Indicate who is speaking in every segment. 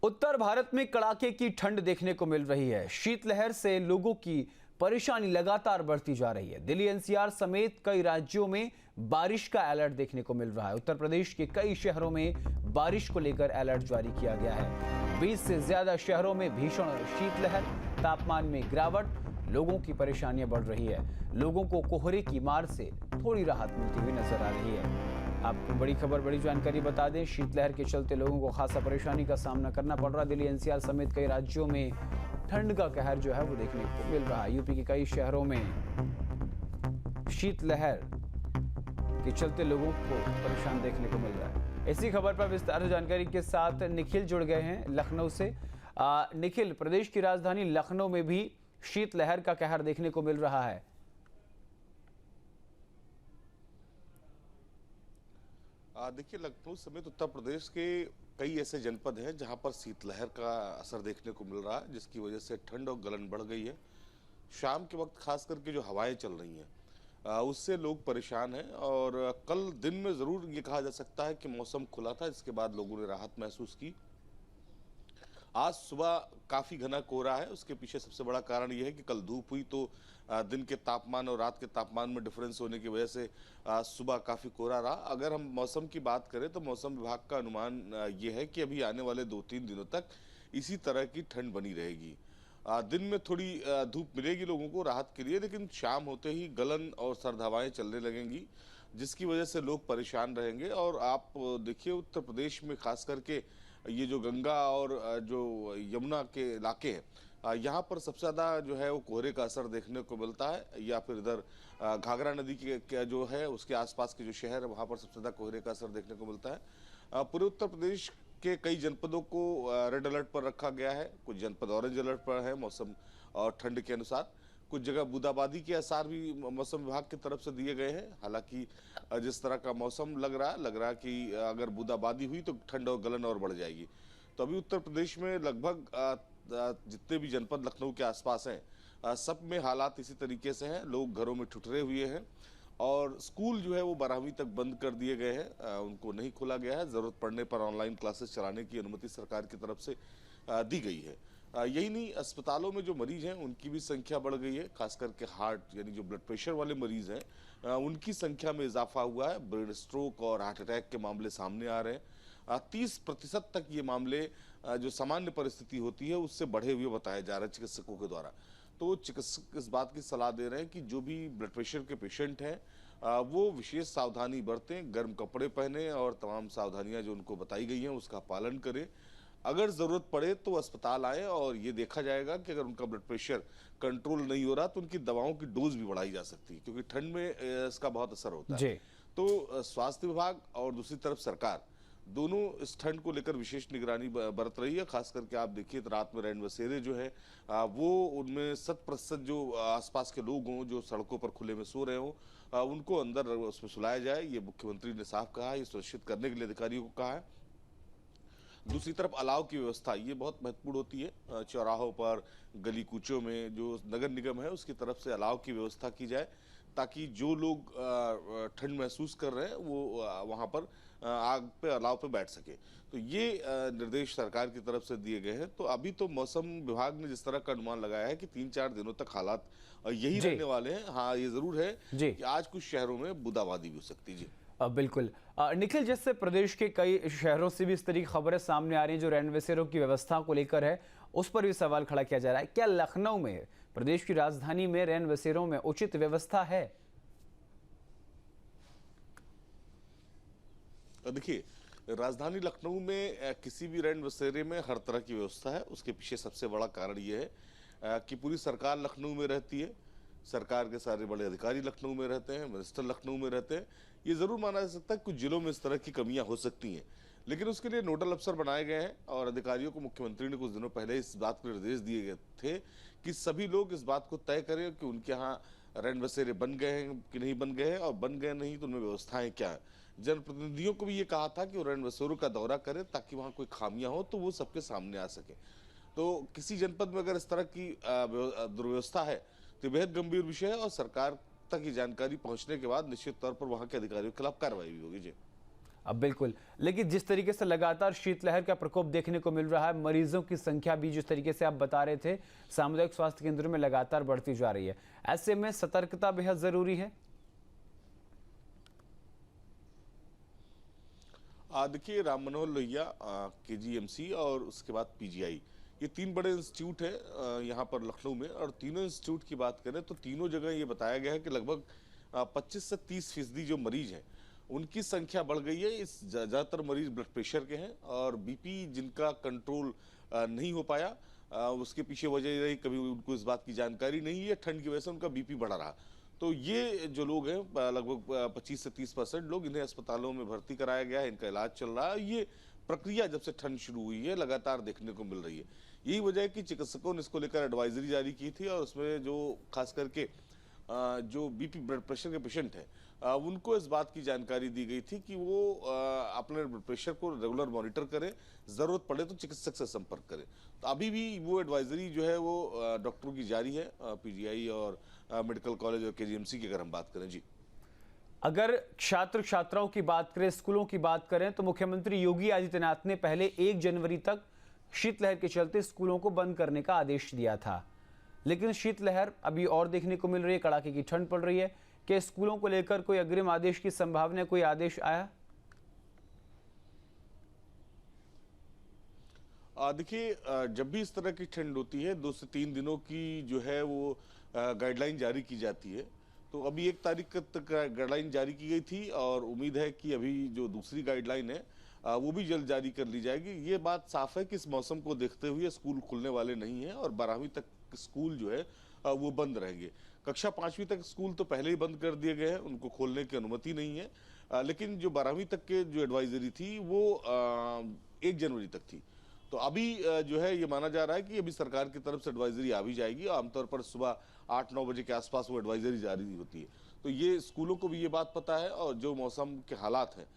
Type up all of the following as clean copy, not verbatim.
Speaker 1: उत्तर भारत में कड़ाके की ठंड देखने को मिल रही है। शीतलहर से लोगों की परेशानी लगातार बढ़ती जा रही है। दिल्ली एनसीआर समेत कई राज्यों में बारिश का अलर्ट देखने को मिल रहा है। उत्तर प्रदेश के कई शहरों में बारिश को लेकर अलर्ट जारी किया गया है। 20 से ज्यादा शहरों में भीषण शीतलहर, तापमान में गिरावट, लोगों की परेशानियां बढ़ रही है। लोगों को कोहरे की मार से थोड़ी राहत मिलती हुई नजर आ रही है। आपको बड़ी खबर, बड़ी जानकारी बता दें, शीतलहर के चलते लोगों को खासा परेशानी का सामना करना पड़ रहा है। दिल्ली एनसीआर समेत कई राज्यों में ठंड का कहर जो है वो देखने को मिल रहा है। यूपी के कई शहरों में शीतलहर के चलते लोगों को परेशान देखने को मिल रहा है। इसी खबर पर विस्तार जानकारी के साथ निखिल जुड़ गए हैं लखनऊ से। निखिल, प्रदेश की राजधानी लखनऊ में भी शीतलहर का कहर देखने को मिल रहा है।
Speaker 2: देखिए, लखनऊ समेत उत्तर प्रदेश के कई ऐसे जनपद हैं जहां पर शीतलहर का असर देखने को मिल रहा है, जिसकी वजह से ठंड और गलन बढ़ गई है। शाम के वक्त खास करके जो हवाएं चल रही हैं उससे लोग परेशान हैं। और कल दिन में ज़रूर ये कहा जा सकता है कि मौसम खुला था, इसके बाद लोगों ने राहत महसूस की। आज सुबह काफ़ी घना कोहरा है। उसके पीछे सबसे बड़ा कारण यह है कि कल धूप हुई तो दिन के तापमान और रात के तापमान में डिफरेंस होने की वजह से सुबह काफ़ी कोहरा रहा। अगर हम मौसम की बात करें तो मौसम विभाग का अनुमान ये है कि अभी आने वाले 2-3 दिनों तक इसी तरह की ठंड बनी रहेगी। दिन में थोड़ी धूप मिलेगी लोगों को राहत के लिए, लेकिन शाम होते ही गलन और सर्द हवाएं चलने लगेंगी, जिसकी वजह से लोग परेशान रहेंगे। और आप देखिए, उत्तर प्रदेश में खास करके ये जो गंगा और जो यमुना के इलाके हैं, यहाँ पर सबसे ज़्यादा जो है वो कोहरे का असर देखने को मिलता है। या फिर इधर घाघरा नदी के जो है उसके आसपास के जो शहर है वहाँ पर सबसे ज़्यादा कोहरे का असर देखने को मिलता है। पूरे उत्तर प्रदेश के कई जनपदों को रेड अलर्ट पर रखा गया है। कुछ जनपद ऑरेंज अलर्ट पर है मौसम और ठंड के अनुसार। कुछ जगह बूंदाबांदी के आसार भी मौसम विभाग की तरफ से दिए गए हैं। हालांकि जिस तरह का मौसम लग रहा है कि अगर बूंदाबांदी हुई तो ठंड और गलन और बढ़ जाएगी। तो अभी उत्तर प्रदेश में लगभग जितने भी जनपद लखनऊ के आसपास हैं सब में हालात इसी तरीके से हैं। लोग घरों में ठुठरे हुए हैं और स्कूल जो है वो 12वीं तक बंद कर दिए गए हैं, उनको नहीं खोला गया है। ज़रूरत पड़ने पर ऑनलाइन क्लासेस चलाने की अनुमति सरकार की तरफ से दी गई है। यही नहीं, अस्पतालों में जो मरीज हैं उनकी भी संख्या बढ़ गई है। खास करके हार्ट यानी जो ब्लड प्रेशर वाले मरीज हैं उनकी संख्या में इजाफा हुआ है। ब्रेन स्ट्रोक और हार्ट अटैक के मामले सामने आ रहे हैं। 30% तक ये मामले जो सामान्य परिस्थिति होती है उससे बढ़े हुए बताए जा रहे हैं चिकित्सकों के द्वारा। तो चिकित्सक इस बात की सलाह दे रहे हैं कि जो भी ब्लड प्रेशर के पेशेंट हैं वो विशेष सावधानी बरतें, गर्म कपड़े पहने और तमाम सावधानियां जो उनको बताई गई हैं उसका पालन करें। अगर ज़रूरत पड़े तो अस्पताल आए और ये देखा जाएगा कि अगर उनका ब्लड प्रेशर कंट्रोल नहीं हो रहा तो उनकी दवाओं की डोज भी बढ़ाई जा सकती है, क्योंकि ठंड में इसका बहुत असर होता है। तो स्वास्थ्य विभाग और दूसरी तरफ सरकार दोनों इस ठंड को लेकर विशेष निगरानी बरत रही है। खास करके आप देखिए तो रात में रैन बसेरे जो है वो उनमें 100% जो आसपास के लोग हों जो सड़कों पर खुले में सो रहे हों उनको अंदर उसमें सुलाया जाए। ये मुख्यमंत्री ने साफ कहा है, ये सुनिश्चित करने के लिए अधिकारियों को कहा है। दूसरी तरफ अलाव की व्यवस्था ये बहुत महत्वपूर्ण होती है। चौराहों पर, गली कूचों में जो नगर निगम है उसकी तरफ से अलाव की व्यवस्था की जाए, ताकि जो लोग ठंड महसूस कर रहे हैं वो वहाँ पर आग पे, अलाव पे बैठ सके। तो ये निर्देश सरकार की तरफ से दिए गए हैं। तो अभी तो मौसम विभाग ने जिस तरह का अनुमान लगाया है कि 3-4 दिनों तक हालात यही रहने वाले हैं। हाँ, ये जरूर है कि आज कुछ शहरों में बूंदाबांदी भी हो सकती है। जी
Speaker 1: बिल्कुल। निखिल, जिससे प्रदेश के कई शहरों से भी इस तरह की खबरें सामने आ रही हैं जो रैन बसेरों की व्यवस्था को लेकर है, उस पर भी सवाल खड़ा किया जा रहा है। क्या लखनऊ में, प्रदेश की राजधानी में, रैन बसेरों में उचित व्यवस्था है?
Speaker 2: देखिए, राजधानी लखनऊ में किसी भी रैन बसेरे में हर तरह की व्यवस्था है। उसके पीछे सबसे बड़ा कारण ये है कि पूरी सरकार लखनऊ में रहती है। सरकार के सारे बड़े अधिकारी लखनऊ में रहते हैं, मिनिस्टर लखनऊ में रहते हैं। ये ज़रूर माना जा सकता है कुछ जिलों में इस तरह की कमियां हो सकती हैं, लेकिन उसके लिए नोडल अफसर बनाए गए हैं और अधिकारियों को मुख्यमंत्री ने कुछ दिनों पहले इस बात के निर्देश दिए गए थे कि सभी लोग इस बात को तय करें कि उनके यहाँ रैन बसेरे बन गए हैं कि नहीं बन गए हैं, और बन गए नहीं तो उनमें व्यवस्थाएं क्या हैं। जनप्रतिनिधियों को भी ये कहा था कि वो रैन बसेरों का दौरा करें ताकि वहाँ कोई खामियां हो तो वो सबके सामने आ सके। तो किसी जनपद में अगर इस तरह की दुर्व्यवस्था है तो बेहद गंभीर विषय है और सरकार तक ये जानकारी पहुंचने के बाद निश्चित तौर पर वहां के अधिकारियों के खिलाफ कार्रवाई भी होगी। जी
Speaker 1: अब बिल्कुल, लेकिन जिस तरीके से लगातार शीतलहर का प्रकोप देखने को मिल रहा है, मरीजों की संख्या भी जिस तरीके से आप बता रहे थे सामुदायिक स्वास्थ्य केंद्रों में लगातार बढ़ती जा रही है, ऐसे में सतर्कता बेहद जरूरी है।
Speaker 2: देखिए, राम मनोहर लोहिया केजीएमसी और उसके बाद पीजीआई, ये 3 बड़े इंस्टीट्यूट है यहाँ पर लखनऊ में। और तीनों इंस्टीट्यूट की बात करें तो तीनों जगह ये बताया गया है कि लगभग 25 से 30% जो मरीज हैं उनकी संख्या बढ़ गई है। इस ज़्यादातर मरीज ब्लड प्रेशर के हैं और बीपी जिनका कंट्रोल नहीं हो पाया, उसके पीछे वजह रही कभी उनको इस बात की जानकारी नहीं है, ठंड की वजह से उनका बीपी बढ़ा रहा। तो ये जो लोग हैं लगभग 25 से 30% लोग, इन्हें अस्पतालों में भर्ती कराया गया है, इनका इलाज चल रहा है। ये प्रक्रिया जब से ठंड शुरू हुई है लगातार देखने को मिल रही है। यही वजह है कि चिकित्सकों ने इसको लेकर एडवाइजरी जारी की थी और उसमें जो खास करके जो बीपी ब्लड प्रेशर के पेशेंट हैं उनको इस बात की जानकारी दी गई थी कि वो अपने ब्लड प्रेशर को रेगुलर मॉनिटर करें, ज़रूरत पड़े तो चिकित्सक से संपर्क करें। तो अभी भी वो एडवाइजरी जो है वो डॉक्टरों की जारी है, पीजीआई और मेडिकल कॉलेज और केजीएमसी की अगर हम बात करें। जी,
Speaker 1: अगर छात्र छात्राओं की बात करें, स्कूलों की बात करें, तो मुख्यमंत्री योगी आदित्यनाथ ने पहले 1 जनवरी तक शीतलहर के चलते स्कूलों को बंद करने का आदेश दिया था, लेकिन शीतलहर अभी और देखने को मिल रही है, कड़ाके की ठंड पड़ रही है। कि स्कूलों को लेकर कोई अग्रिम आदेश की संभावना, कोई आदेश आया?
Speaker 2: देखिए, जब भी इस तरह की ठंड होती है 2 से 3 दिनों की जो है वो गाइडलाइन जारी की जाती है। तो अभी 1 तारीख तक गाइडलाइन जारी की गई थी और उम्मीद है कि अभी जो दूसरी गाइडलाइन है वो भी जल्द जारी कर ली जाएगी। ये बात साफ है कि इस मौसम को देखते हुए स्कूल खुलने वाले नहीं हैं और 12वीं तक स्कूल जो है वो बंद रहेंगे। कक्षा 5वीं तक स्कूल तो पहले ही बंद कर दिए गए हैं, उनको खोलने की अनुमति नहीं है। लेकिन जो 12वीं तक के जो एडवाइजरी थी वो 1 जनवरी तक थी। तो अभी जो है ये माना जा रहा है कि अभी सरकार की तरफ से एडवाइजरी आ भी जाएगी। आमतौर पर सुबह 8-9 बजे के आसपास वो एडवाइजरी जारी होती है। तो ये स्कूलों को भी ये बात पता है और जो मौसम के हालात हैं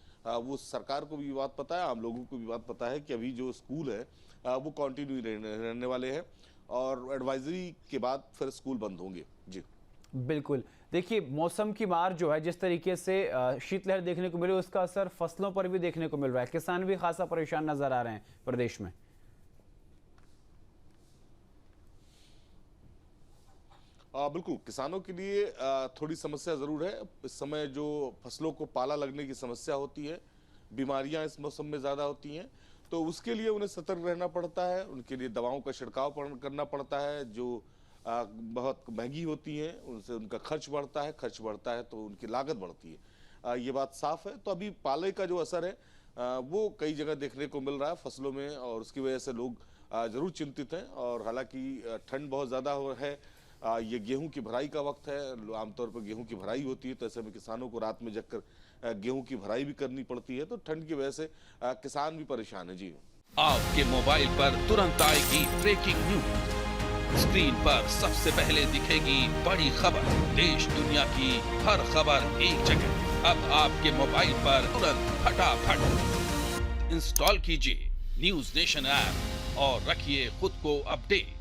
Speaker 2: वो सरकार को भी बात पता है, आम लोगों को भी बात पता है कि अभी जो स्कूल है वो कंटिन्यू रहने वाले हैं और एडवाइजरी के बाद फिर स्कूल बंद होंगे। जी,
Speaker 1: बिल्कुल। देखिए, मौसम की मार जो है, जिस तरीके से शीतलहर देखने को मिली, उसका असर फसलों पर भी देखने को मिल रहा है। किसान भी खासा परेशान नजर आ रहे हैं प्रदेश में।
Speaker 2: बिल्कुल, किसानों के लिए थोड़ी समस्या ज़रूर है। इस समय जो फसलों को पाला लगने की समस्या होती है, बीमारियां इस मौसम में ज़्यादा होती हैं, तो उसके लिए उन्हें सतर्क रहना पड़ता है। उनके लिए दवाओं का छिड़काव करना पड़ता है जो बहुत महंगी होती हैं, उनसे उनका खर्च बढ़ता है तो उनकी लागत बढ़ती है। ये बात साफ है। तो अभी पाले का जो असर है वो कई जगह देखने को मिल रहा है फसलों में और उसकी वजह से लोग ज़रूर चिंतित हैं। और हालांकि ठंड बहुत ज़्यादा है, ये गेहूं की भराई का वक्त है, आमतौर पर गेहूं की भराई होती है, तो ऐसे में किसानों को रात में जगकर गेहूं की भराई भी करनी पड़ती है। तो ठंड की वजह से किसान भी परेशान है। जी,
Speaker 3: आपके मोबाइल पर तुरंत आएगी ब्रेकिंग न्यूज, स्क्रीन पर सबसे पहले दिखेगी बड़ी खबर, देश दुनिया की हर खबर एक जगह। अब आपके मोबाइल पर तुरंत फटाफट इंस्टॉल कीजिए न्यूज नेशन ऐप और रखिए खुद को अपडेट।